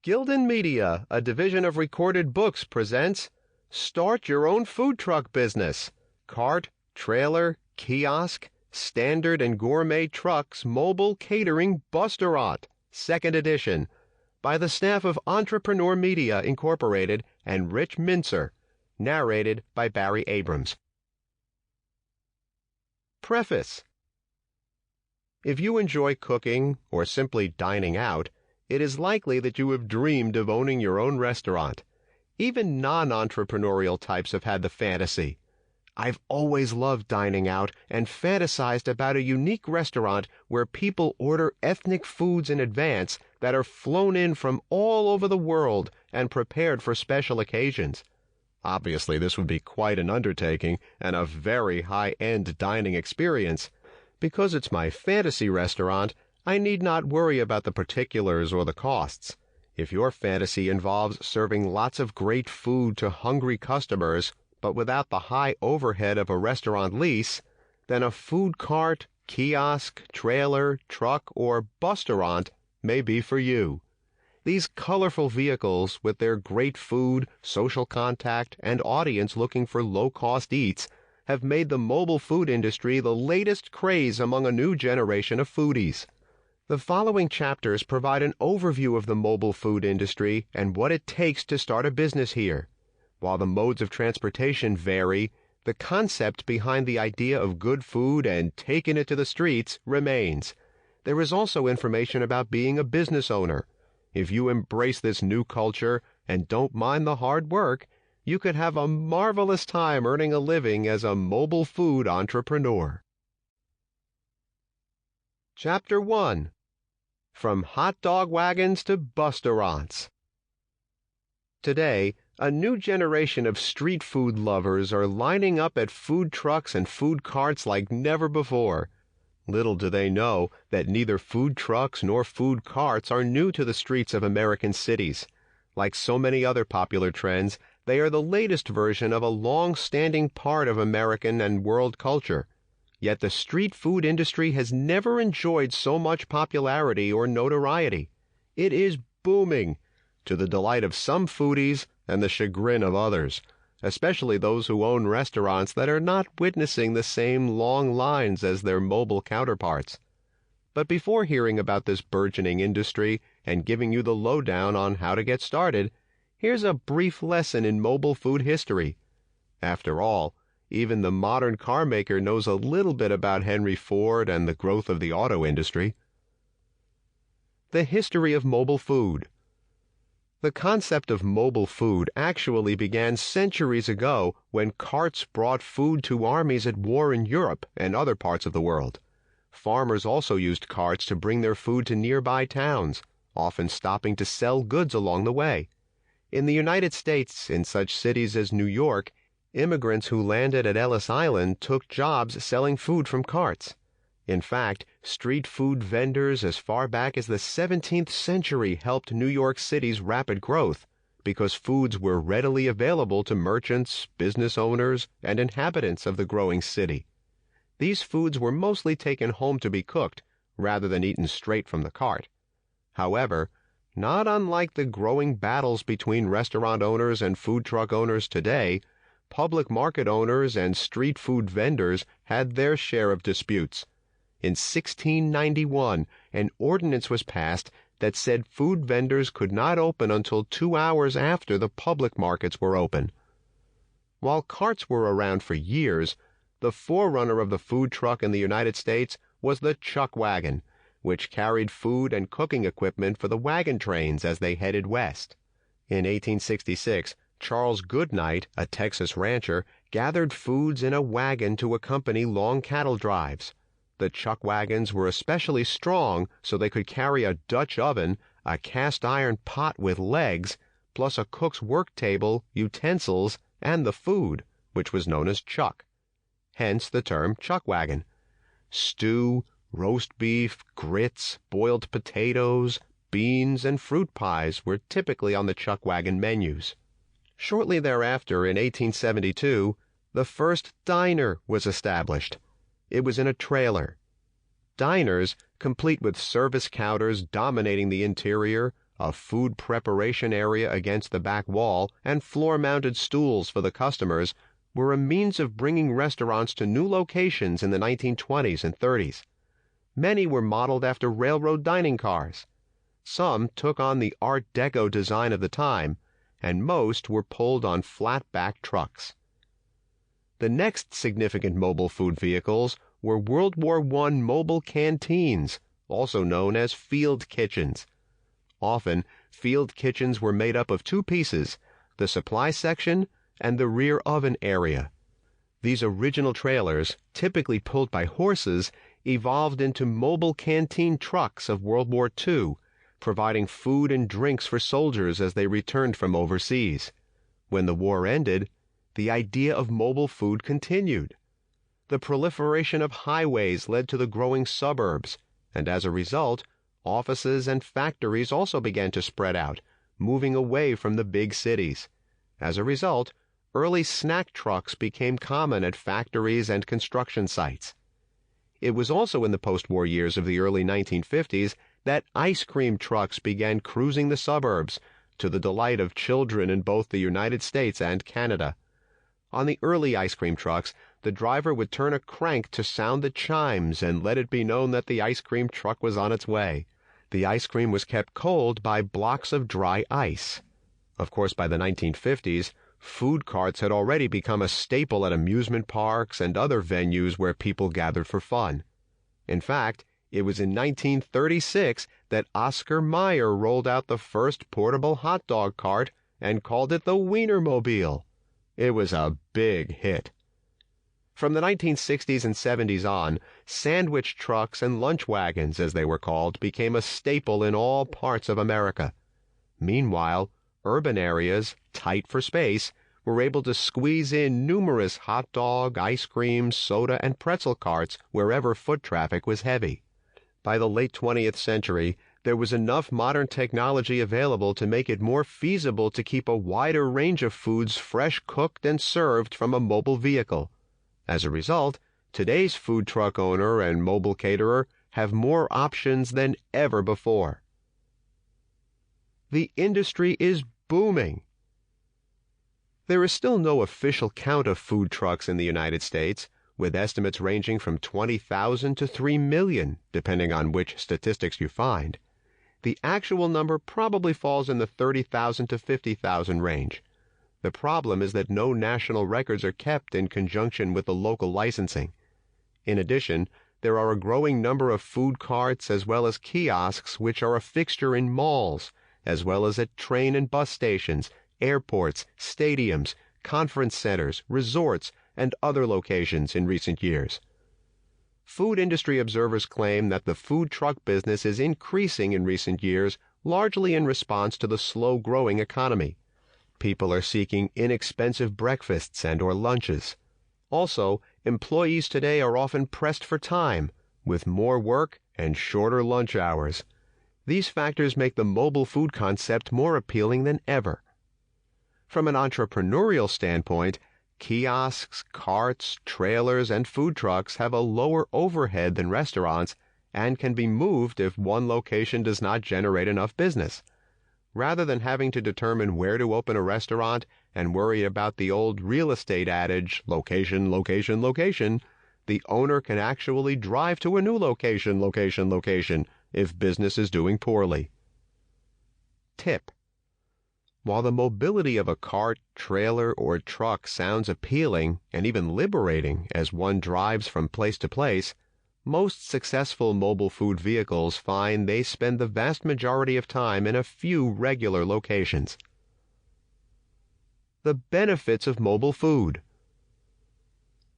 Gildan Media, a division of Recorded Books, presents Start Your Own Food Truck Business. Cart, trailer, kiosk, standard and gourmet trucks, mobile catering Bustaurant, 2nd edition, by the staff of Entrepreneur Media Incorporated and Rich Mintzer, narrated by Barry Abrams. Preface. If you enjoy cooking or simply dining out, it is likely that you have dreamed of owning your own restaurant. Even non-entrepreneurial types have had the fantasy. I've always loved dining out and fantasized about a unique restaurant where people order ethnic foods in advance that are flown in from all over the world and prepared for special occasions. Obviously, this would be quite an undertaking and a very high-end dining experience. Because it's my fantasy restaurant, I need not worry about the particulars or the costs. If your fantasy involves serving lots of great food to hungry customers, but without the high overhead of a restaurant lease, then a food cart, kiosk, trailer, truck, or bustaurant may be for you. These colorful vehicles, with their great food, social contact, and audience looking for low-cost eats, have made the mobile food industry the latest craze among a new generation of foodies. The following chapters provide an overview of the mobile food industry and what it takes to start a business here. While the modes of transportation vary, the concept behind the idea of good food and taking it to the streets remains. There is also information about being a business owner. If you embrace this new culture and don't mind the hard work, you could have a marvelous time earning a living as a mobile food entrepreneur. Chapter 1. From Hot Dog Wagons to Bustaurants. Today, a new generation of street food lovers are lining up at food trucks and food carts like never before. Little do they know that neither food trucks nor food carts are new to the streets of American cities. Like so many other popular trends, they are the latest version of a long-standing part of American and world culture. Yet the street food industry has never enjoyed so much popularity or notoriety. It is booming, to the delight of some foodies and the chagrin of others, especially those who own restaurants that are not witnessing the same long lines as their mobile counterparts. But before hearing about this burgeoning industry and giving you the lowdown on how to get started, here's a brief lesson in mobile food history. After all, even the modern car maker knows a little bit about Henry Ford and the growth of the auto industry. The history of mobile food. The concept of mobile food actually began centuries ago when carts brought food to armies at war in Europe and other parts of the world. Farmers also used carts to bring their food to nearby towns, often stopping to sell goods along the way. In the United States, in such cities as New York, immigrants who landed at Ellis Island took jobs selling food from carts. In fact, street food vendors as far back as the 17th century helped New York City's rapid growth, because foods were readily available to merchants, business owners, and inhabitants of the growing city. These foods were mostly taken home to be cooked, rather than eaten straight from the cart. However, not unlike the growing battles between restaurant owners and food truck owners today, public market owners and street food vendors had their share of disputes. In 1691, an ordinance was passed that said food vendors could not open until 2 hours after the public markets were open. While carts were around for years, the forerunner of the food truck in the United States was the chuck wagon, which carried food and cooking equipment for the wagon trains as they headed west. In 1866, Charles Goodnight, a Texas rancher, gathered foods in a wagon to accompany long cattle drives. The chuck wagons were especially strong so they could carry a Dutch oven, a cast-iron pot with legs, plus a cook's work table, utensils, and the food, which was known as chuck. Hence the term chuck wagon. Stew, roast beef, grits, boiled potatoes, beans, and fruit pies were typically on the chuck wagon menus. Shortly thereafter, in 1872, the first diner was established. It was in a trailer. Diners, complete with service counters dominating the interior, a food preparation area against the back wall, and floor-mounted stools for the customers were a means of bringing restaurants to new locations in the 1920s and 30s. Many were modeled after railroad dining cars. Some took on the Art Deco design of the time, and most were pulled on flat-back trucks. The next significant mobile food vehicles were World War I mobile canteens, also known as field kitchens. Often, field kitchens were made up of two pieces, the supply section and the rear oven area. These original trailers, typically pulled by horses, evolved into mobile canteen trucks of World War II, providing food and drinks for soldiers as they returned from overseas. When the war ended, the idea of mobile food continued. The proliferation of highways led to the growing suburbs, and as a result, offices and factories also began to spread out, moving away from the big cities. As a result, early snack trucks became common at factories and construction sites. It was also in the post-war years of the early 1950s that ice cream trucks began cruising the suburbs, to the delight of children in both the United States and Canada. On the early ice cream trucks, the driver would turn a crank to sound the chimes and let it be known that the ice cream truck was on its way. The ice cream was kept cold by blocks of dry ice. Of course, by the 1950s, food carts had already become a staple at amusement parks and other venues where people gathered for fun. In fact, it was in 1936 that Oscar Mayer rolled out the first portable hot dog cart and called it the Wienermobile. It was a big hit. From the 1960s and 70s on, sandwich trucks and lunch wagons, as they were called, became a staple in all parts of America. Meanwhile, urban areas, tight for space, were able to squeeze in numerous hot dog, ice cream, soda, and pretzel carts wherever foot traffic was heavy. By the late 20th century, there was enough modern technology available to make it more feasible to keep a wider range of foods fresh cooked and served from a mobile vehicle. As a result, today's food truck owner and mobile caterer have more options than ever before. The industry is booming. There is still no official count of food trucks in the United States, with estimates ranging from 20,000 to 3 million, depending on which statistics you find. The actual number probably falls in the 30,000 to 50,000 range. The problem is that no national records are kept in conjunction with the local licensing. In addition, there are a growing number of food carts as well as kiosks which are a fixture in malls, as well as at train and bus stations, airports, stadiums, conference centers, resorts, and other locations in recent years. Food industry observers claim that the food truck business is increasing in recent years, largely in response to the slow-growing economy. People are seeking inexpensive breakfasts and or lunches. Also, employees today are often pressed for time, with more work and shorter lunch hours. These factors make the mobile food concept more appealing than ever. From an entrepreneurial standpoint, kiosks, carts, trailers, and food trucks have a lower overhead than restaurants and can be moved if one location does not generate enough business. Rather than having to determine where to open a restaurant and worry about the old real estate adage, location, location, location, the owner can actually drive to a new location, location, location, if business is doing poorly. Tip: while the mobility of a cart, trailer, or truck sounds appealing and even liberating as one drives from place to place, most successful mobile food vehicles find they spend the vast majority of time in a few regular locations. The benefits of mobile food.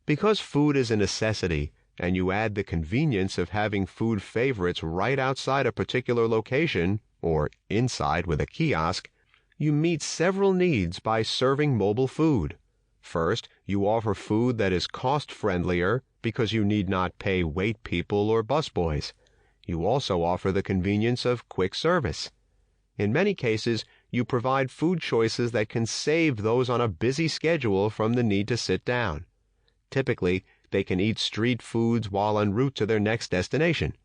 Because food is a necessity, and you add the convenience of having food favorites right outside a particular location, or inside with a kiosk, you meet several needs by serving mobile food. First, you offer food that is cost-friendlier because you need not pay wait people or busboys. You also offer the convenience of quick service. In many cases, you provide food choices that can save those on a busy schedule from the need to sit down. Typically, they can eat street foods while en route to their next destination.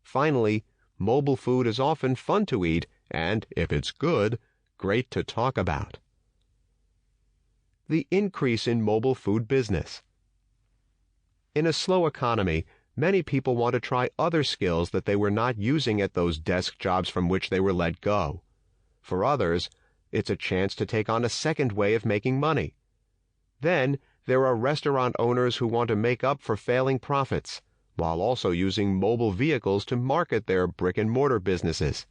Finally, mobile food is often fun to eat and, if it's good, great to talk about. The increase in mobile food business. In a slow economy, many people want to try other skills that they were not using at those desk jobs from which they were let go. For others, it's a chance to take on a second way of making money. Then, there are restaurant owners who want to make up for failing profits, while also using mobile vehicles to market their brick-and-mortar businesses.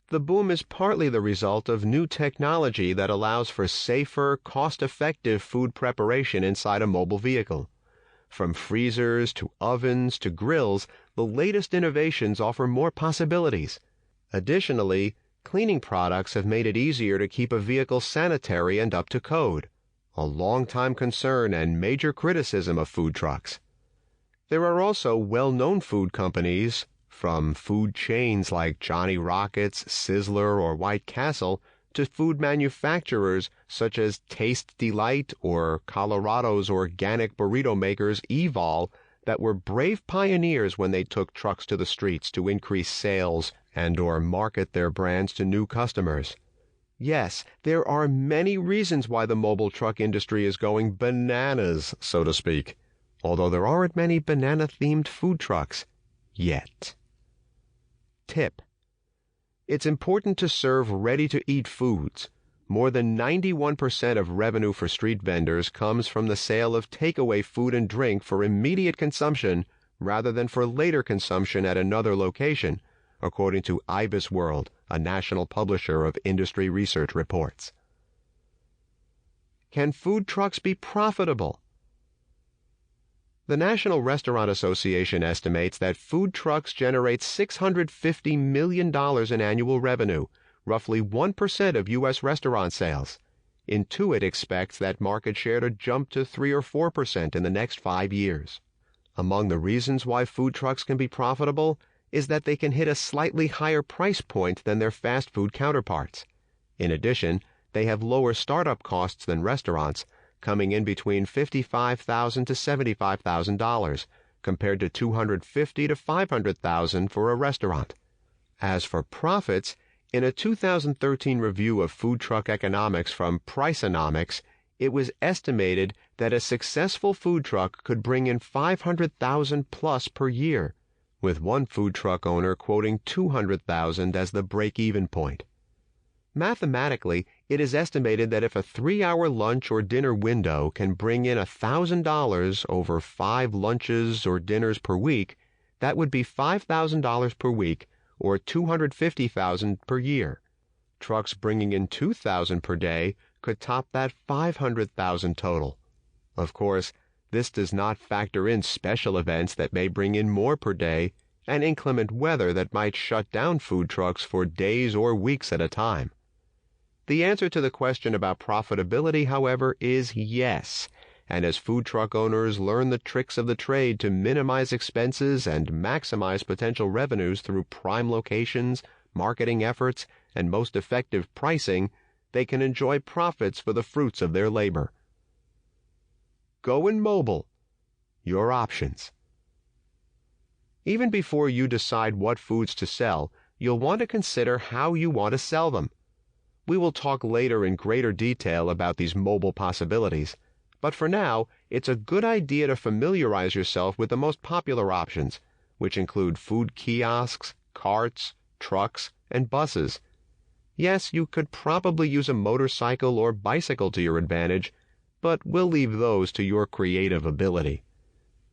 The boom is partly the result of new technology that allows for safer, cost-effective food preparation inside a mobile vehicle. From freezers to ovens to grills, the latest innovations offer more possibilities. Additionally, cleaning products have made it easier to keep a vehicle sanitary and up to code, a long-time concern and major criticism of food trucks. There are also well-known food companies, from food chains like Johnny Rockets, Sizzler, or White Castle, to food manufacturers such as Taste Delight or Colorado's organic burrito makers Evol, that were brave pioneers when they took trucks to the streets to increase sales and or market their brands to new customers. Yes, there are many reasons why the mobile truck industry is going bananas, so to speak, although there aren't many banana-themed food trucks yet. Tip: it's important to serve ready-to-eat foods. More than 91% of revenue for street vendors comes from the sale of takeaway food and drink for immediate consumption rather than for later consumption at another location, according to Ibis World, a national publisher of industry research reports. Can food trucks be profitable? The National Restaurant Association estimates that food trucks generate $650 million in annual revenue, roughly 1% of U.S. restaurant sales. Intuit expects that market share to jump to 3 or 4% in the next 5 years. Among the reasons why food trucks can be profitable is that they can hit a slightly higher price point than their fast food counterparts. In addition, they have lower startup costs than restaurants, coming in between $55,000 to $75,000, compared to $250,000 to $500,000 for a restaurant. As for profits, in a 2013 review of food truck economics from Priceonomics, it was estimated that a successful food truck could bring in $500,000 plus per year, with one food truck owner quoting $200,000 as the break-even point. Mathematically, it is estimated that if a 3-hour lunch or dinner window can bring in $1,000 over 5 lunches or dinners per week, that would be $5,000 per week or $250,000 per year. Trucks bringing in $2,000 per day could top that $500,000 total. Of course, this does not factor in special events that may bring in more per day and inclement weather that might shut down food trucks for days or weeks at a time. The answer to the question about profitability, however, is yes, and as food truck owners learn the tricks of the trade to minimize expenses and maximize potential revenues through prime locations, marketing efforts, and most effective pricing, they can enjoy profits for the fruits of their labor. Going mobile. Your options. Even before you decide what foods to sell, you'll want to consider how you want to sell them. We will talk later in greater detail about these mobile possibilities, but for now, it's a good idea to familiarize yourself with the most popular options, which include food kiosks, carts, trucks, and buses. Yes, you could probably use a motorcycle or bicycle to your advantage, but we'll leave those to your creative ability.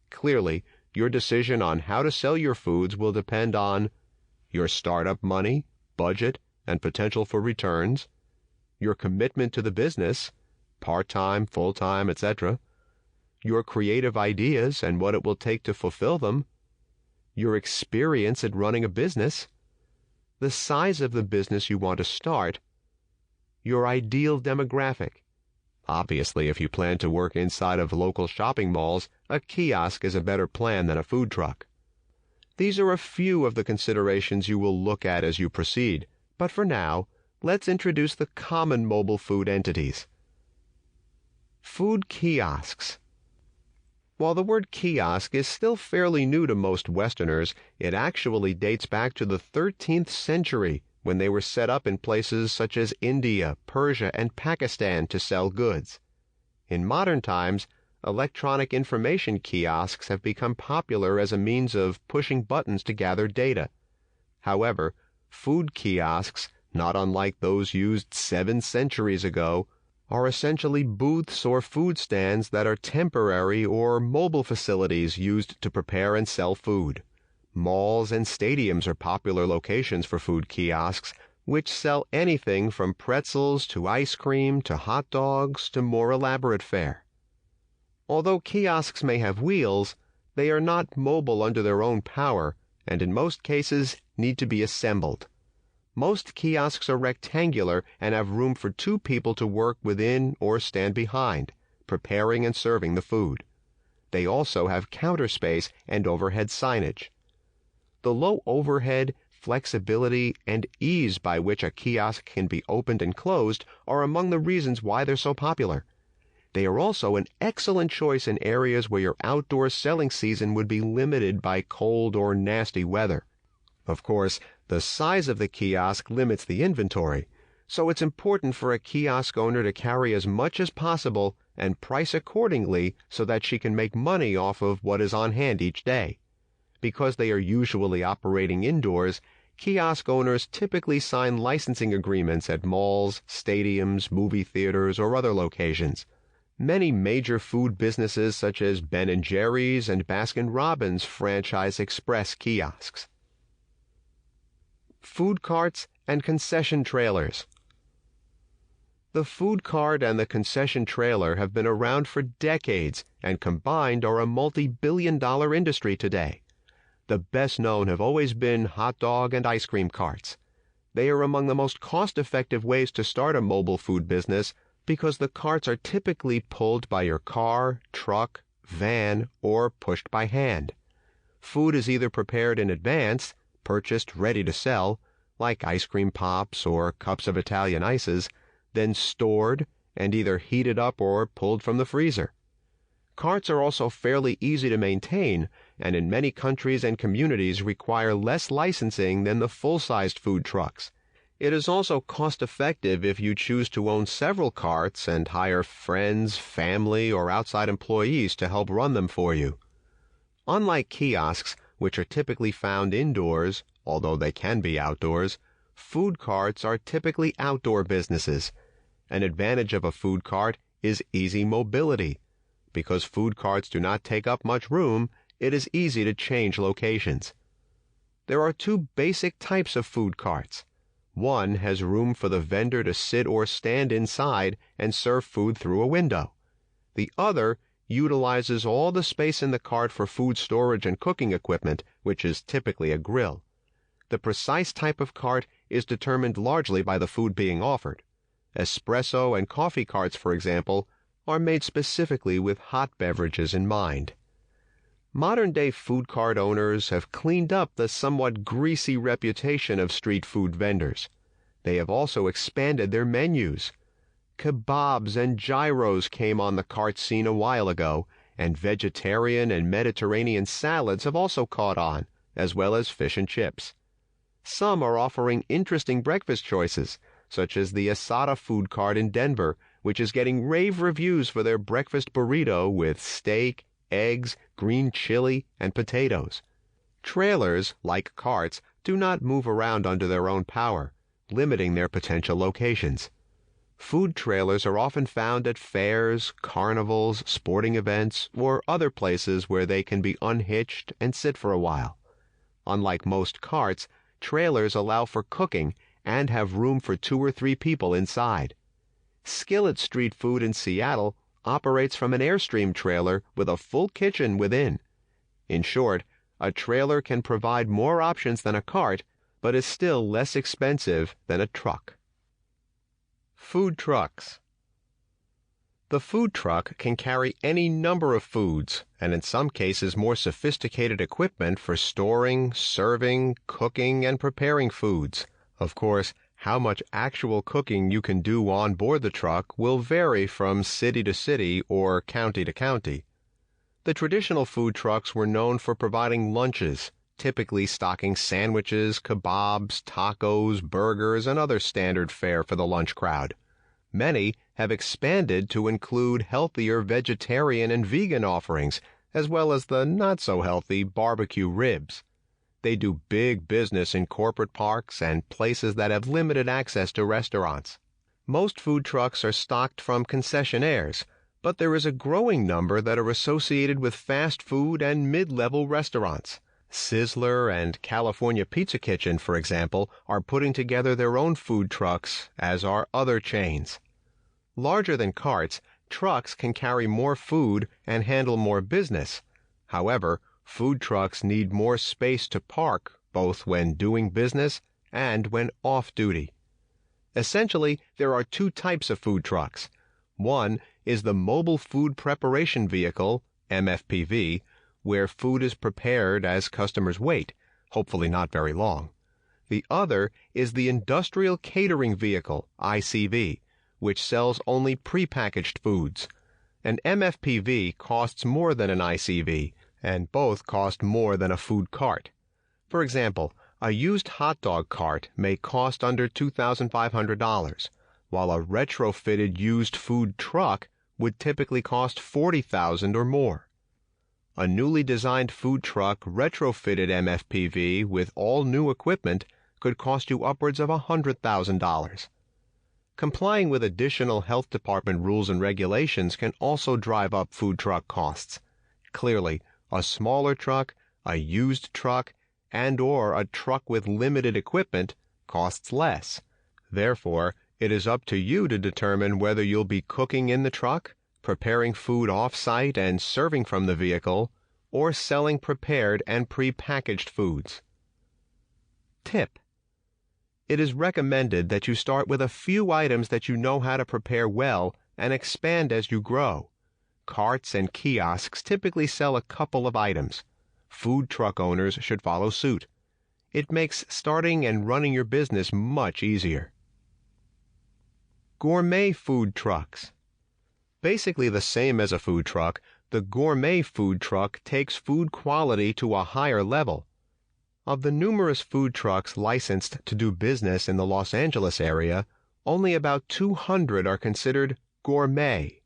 Clearly, your decision on how to sell your foods will depend on your startup money, budget, and potential for returns, your commitment to the business, part-time, full-time, etc., your creative ideas and what it will take to fulfill them, your experience at running a business, the size of the business you want to start, your ideal demographic. Obviously, if you plan to work inside of local shopping malls, a kiosk is a better plan than a food truck. These are a few of the considerations you will look at as you proceed, but for now, let's introduce the common mobile food entities. Food kiosks. While the word kiosk is still fairly new to most Westerners, it actually dates back to the 13th century when they were set up in places such as India, Persia, and Pakistan to sell goods. In modern times, electronic information kiosks have become popular as a means of pushing buttons to gather data. However, food kiosks, not unlike those used 7 centuries ago, are essentially booths or food stands that are temporary or mobile facilities used to prepare and sell food. Malls and stadiums are popular locations for food kiosks, which sell anything from pretzels to ice cream to hot dogs to more elaborate fare. Although kiosks may have wheels, they are not mobile under their own power, and in most cases need to be assembled. Most kiosks are rectangular and have room for 2 people to work within or stand behind, preparing and serving the food. They also have counter space and overhead signage. The low overhead, flexibility, and ease by which a kiosk can be opened and closed are among the reasons why they're so popular. They are also an excellent choice in areas where your outdoor selling season would be limited by cold or nasty weather. Of course, the size of the kiosk limits the inventory, so it's important for a kiosk owner to carry as much as possible and price accordingly so that she can make money off of what is on hand each day. Because they are usually operating indoors, kiosk owners typically sign licensing agreements at malls, stadiums, movie theaters, or other locations. Many major food businesses such as Ben & Jerry's and Baskin-Robbins franchise express kiosks. Food carts and concession trailers. The food cart and the concession trailer have been around for decades and combined are a multi-billion-dollar industry today. The best known have always been hot dog and ice cream carts. They are among the most cost-effective ways to start a mobile food business because the carts are typically pulled by your car, truck, van, or pushed by hand. Food is either prepared in advance, purchased ready to sell, like ice cream pops or cups of Italian ices, then stored and either heated up or pulled from the freezer. Carts are also fairly easy to maintain, and in many countries and communities require less licensing than the full-sized food trucks. It is also cost-effective if you choose to own several carts and hire friends, family, or outside employees to help run them for you. Unlike kiosks, which are typically found indoors, although they can be outdoors, food carts are typically outdoor businesses. An advantage of a food cart is easy mobility. Because food carts do not take up much room, it is easy to change locations. There are 2 basic types of food carts. One has room for the vendor to sit or stand inside and serve food through a window. The other utilizes all the space in the cart for food storage and cooking equipment, which is typically a grill. The precise type of cart is determined largely by the food being offered. Espresso and coffee carts, for example, are made specifically with hot beverages in mind. Modern-day food cart owners have cleaned up the somewhat greasy reputation of street food vendors. They have also expanded their menus. Kebabs and gyros came on the cart scene a while ago, and vegetarian and Mediterranean salads have also caught on, as well as fish and chips. Some are offering interesting breakfast choices, such as the Asada food cart in Denver, which is getting rave reviews for their breakfast burrito with steak, eggs, green chili, and potatoes. Trailers, like carts, do not move around under their own power, limiting their potential locations. Food trailers are often found at fairs, carnivals, sporting events, or other places where they can be unhitched and sit for a while. Unlike most carts, trailers allow for cooking and have room for 2 or 3 people inside. Skillet Street Food in Seattle operates from an Airstream trailer with a full kitchen within. In short, a trailer can provide more options than a cart, but is still less expensive than a truck. Food trucks. The food truck can carry any number of foods, and in some cases more sophisticated equipment for storing, serving, cooking, and preparing foods. Of course, how much actual cooking you can do on board the truck will vary from city to city or county to county. The traditional food trucks were known for providing lunches, typically stocking sandwiches, kebabs, tacos, burgers, and other standard fare for the lunch crowd. Many have expanded to include healthier vegetarian and vegan offerings, as well as the not-so-healthy barbecue ribs. They do big business in corporate parks and places that have limited access to restaurants. Most food trucks are stocked from concessionaires, but there is a growing number that are associated with fast food and mid-level restaurants. Sizzler and California Pizza Kitchen, for example, are putting together their own food trucks, as are other chains. Larger than carts, trucks can carry more food and handle more business. However, food trucks need more space to park, both when doing business and when off-duty. Essentially, there are two types of food trucks. One is the Mobile Food Preparation Vehicle, MFPV, where food is prepared as customers wait, hopefully not very long. The other is the Industrial Catering Vehicle, ICV, which sells only prepackaged foods. An MFPV costs more than an ICV, and both cost more than a food cart. For example, a used hot dog cart may cost under $2,500, while a retrofitted used food truck would typically cost $40,000 or more. A newly designed food truck retrofitted MFPV with all new equipment could cost you upwards of $100,000. Complying with additional health department rules and regulations can also drive up food truck costs. Clearly, a smaller truck, a used truck, and/or a truck with limited equipment costs less. Therefore, it is up to you to determine whether you'll be cooking in the truck, preparing food off-site and serving from the vehicle, or selling prepared and pre-packaged foods. Tip: it is recommended that you start with a few items that you know how to prepare well and expand as you grow. Carts and kiosks typically sell a couple of items. Food truck owners should follow suit. It makes starting and running your business much easier. Gourmet food trucks. Basically the same as a food truck, the gourmet food truck takes food quality to a higher level. Of the numerous food trucks licensed to do business in the Los Angeles area, only about 200 are considered gourmet.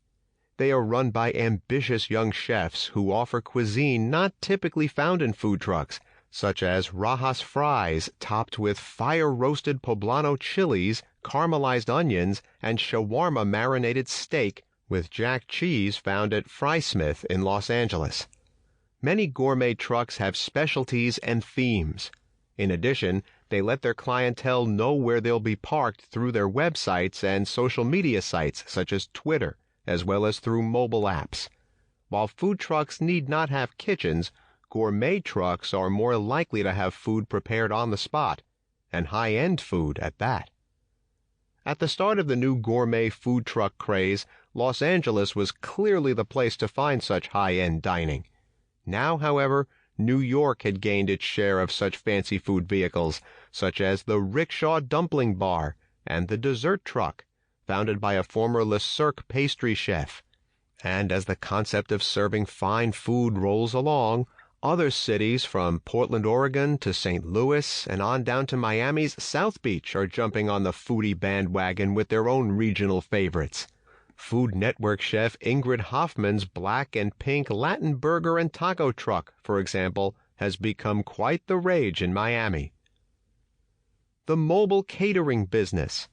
They are run by ambitious young chefs who offer cuisine not typically found in food trucks, such as rajas fries topped with fire-roasted poblano chilies, caramelized onions, and shawarma marinated steak with jack cheese found at Frysmith in Los Angeles. Many gourmet trucks have specialties and themes. In addition, they let their clientele know where they'll be parked through their websites and social media sites such as Twitter, as well as through mobile apps. While food trucks need not have kitchens, gourmet trucks are more likely to have food prepared on the spot, and high-end food at that. At the start of the new gourmet food truck craze, Los Angeles was clearly the place to find such high-end dining. Now, however, New York had gained its share of such fancy food vehicles, such as the Rickshaw Dumpling Bar and the Dessert Truck, founded by a former Le Cirque pastry chef. And as the concept of serving fine food rolls along, other cities from Portland, Oregon to St. Louis and on down to Miami's South Beach are jumping on the foodie bandwagon with their own regional favorites. Food Network chef Ingrid Hoffman's black and pink Latin burger and taco truck, for example, has become quite the rage in Miami. The mobile catering business.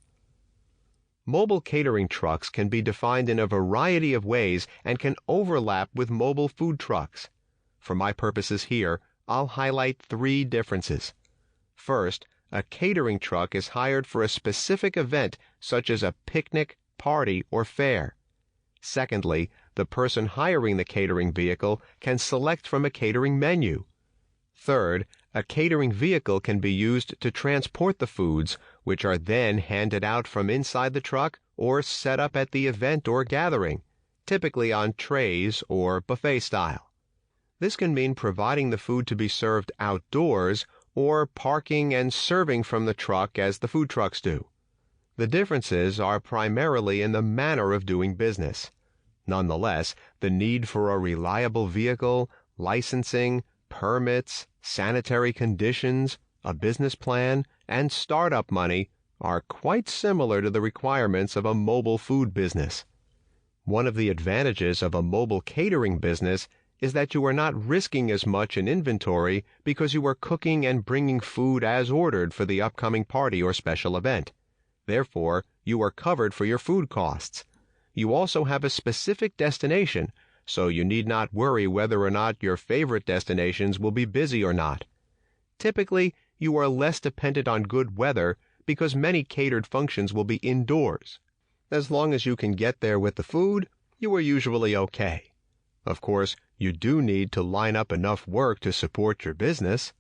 Mobile catering trucks can be defined in a variety of ways and can overlap with mobile food trucks. For my purposes here, I'll highlight three differences. First, a catering truck is hired for a specific event such as a picnic, party, or fair. Secondly, the person hiring the catering vehicle can select from a catering menu. Third, a catering vehicle can be used to transport the foods, which are then handed out from inside the truck or set up at the event or gathering, typically on trays or buffet style. This can mean providing the food to be served outdoors or parking and serving from the truck as the food trucks do. The differences are primarily in the manner of doing business. Nonetheless, the need for a reliable vehicle, licensing, permits, sanitary conditions, a business plan, and startup money are quite similar to the requirements of a mobile food business. One of the advantages of a mobile catering business is that you are not risking as much in inventory because you are cooking and bringing food as ordered for the upcoming party or special event. Therefore, you are covered for your food costs. You also have a specific destination, so you need not worry whether or not your favorite destinations will be busy or not. Typically, you are less dependent on good weather because many catered functions will be indoors. As long as you can get there with the food, you are usually okay. Of course, you do need to line up enough work to support your business.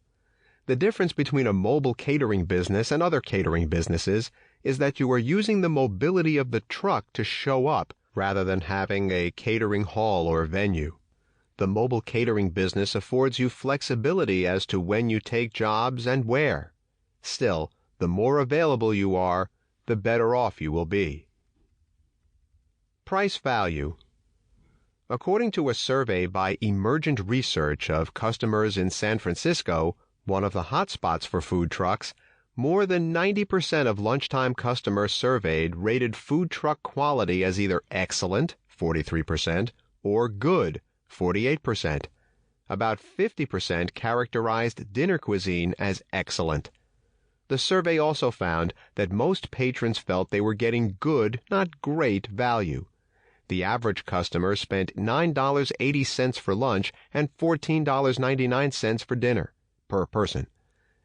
The difference between a mobile catering business and other catering businesses is that you are using the mobility of the truck to show up rather than having a catering hall or venue. The mobile catering business affords you flexibility as to when you take jobs and where. Still, the more available you are, the better off you will be. Price value. According to a survey by Emergent Research of customers in San Francisco, one of the hotspots for food trucks, more than 90% of lunchtime customers surveyed rated food truck quality as either excellent, 43%, or good, 48%. About 50% characterized dinner cuisine as excellent. The survey also found that most patrons felt they were getting good, not great, value. The average customer spent $9.80 for lunch and $14.99 for dinner per person.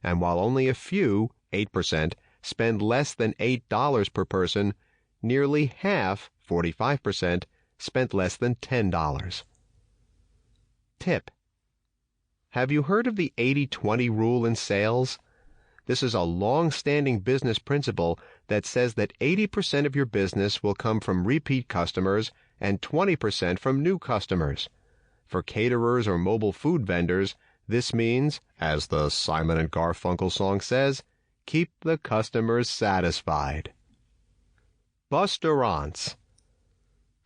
And while only a few, 8%, spend less than $8 per person, nearly half, 45%, spent less than $10. Tip. Have you heard of the 80-20 rule in sales? This is a long-standing business principle that says that 80% of your business will come from repeat customers and 20% from new customers. For caterers or mobile food vendors, this means, as the Simon & Garfunkel song says, keep the customers satisfied. Bustaurants.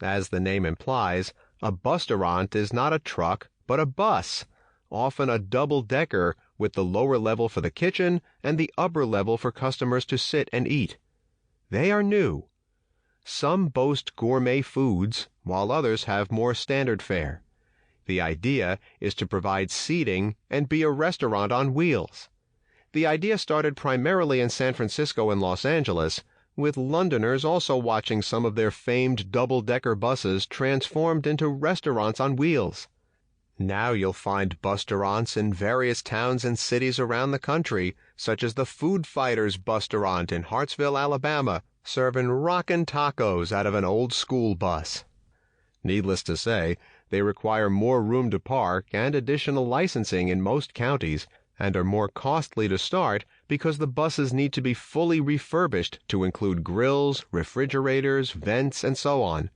As the name implies, a bustaurant is not a truck, but a bus, often a double-decker with the lower level for the kitchen and the upper level for customers to sit and eat. They are new. Some boast gourmet foods, while others have more standard fare. The idea is to provide seating and be a restaurant on wheels. The idea started primarily in San Francisco and Los Angeles, with Londoners also watching some of their famed double-decker buses transformed into restaurants on wheels. Now you'll find bustaurants in various towns and cities around the country, such as the Food Fighters Bustaurant in Hartsville, Alabama, serving rockin' tacos out of an old school bus. Needless to say, they require more room to park and additional licensing in most counties, and are more costly to start because the buses need to be fully refurbished to include grills, refrigerators, vents, and so on.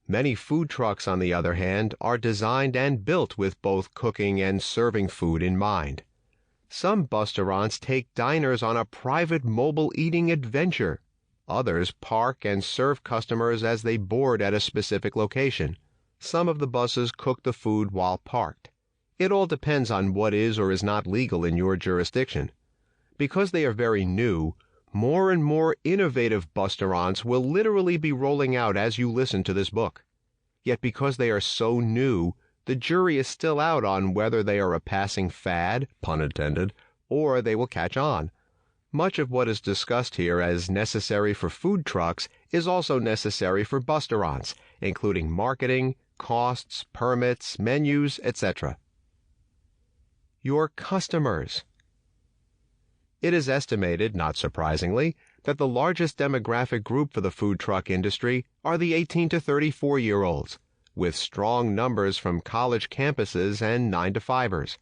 Many food trucks, on the other hand, are designed and built with both cooking and serving food in mind. Some bustaurants take diners on a private mobile eating adventure. Others park and serve customers as they board at a specific location. Some of the buses cook the food while parked. It all depends on what is or is not legal in your jurisdiction. Because they are very new, more and more innovative bustaurants will literally be rolling out as you listen to this book. Yet because they are so new, the jury is still out on whether they are a passing fad, pun intended, or they will catch on. Much of what is discussed here as necessary for food trucks is also necessary for bustaurants, including marketing, costs, permits, menus, etc. Your customers. It is estimated, not surprisingly, that the largest demographic group for the food truck industry are the 18 to 34-year-olds, with strong numbers from college campuses and 9-to-5ers.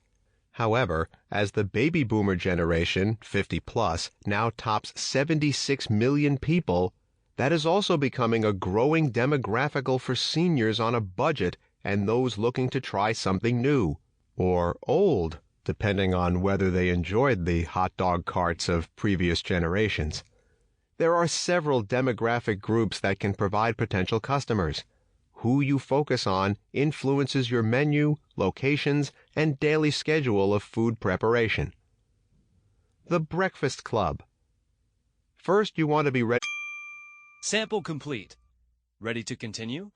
However, as the baby boomer generation, 50+, now tops 76 million people, that is also becoming a growing demographic for seniors on a budget and those looking to try something new, or old, depending on whether they enjoyed the hot dog carts of previous generations. There are several demographic groups that can provide potential customers. Who you focus on influences your menu, locations, and daily schedule of food preparation. The Breakfast Club. First, you want to be ready. Sample complete. Ready to continue?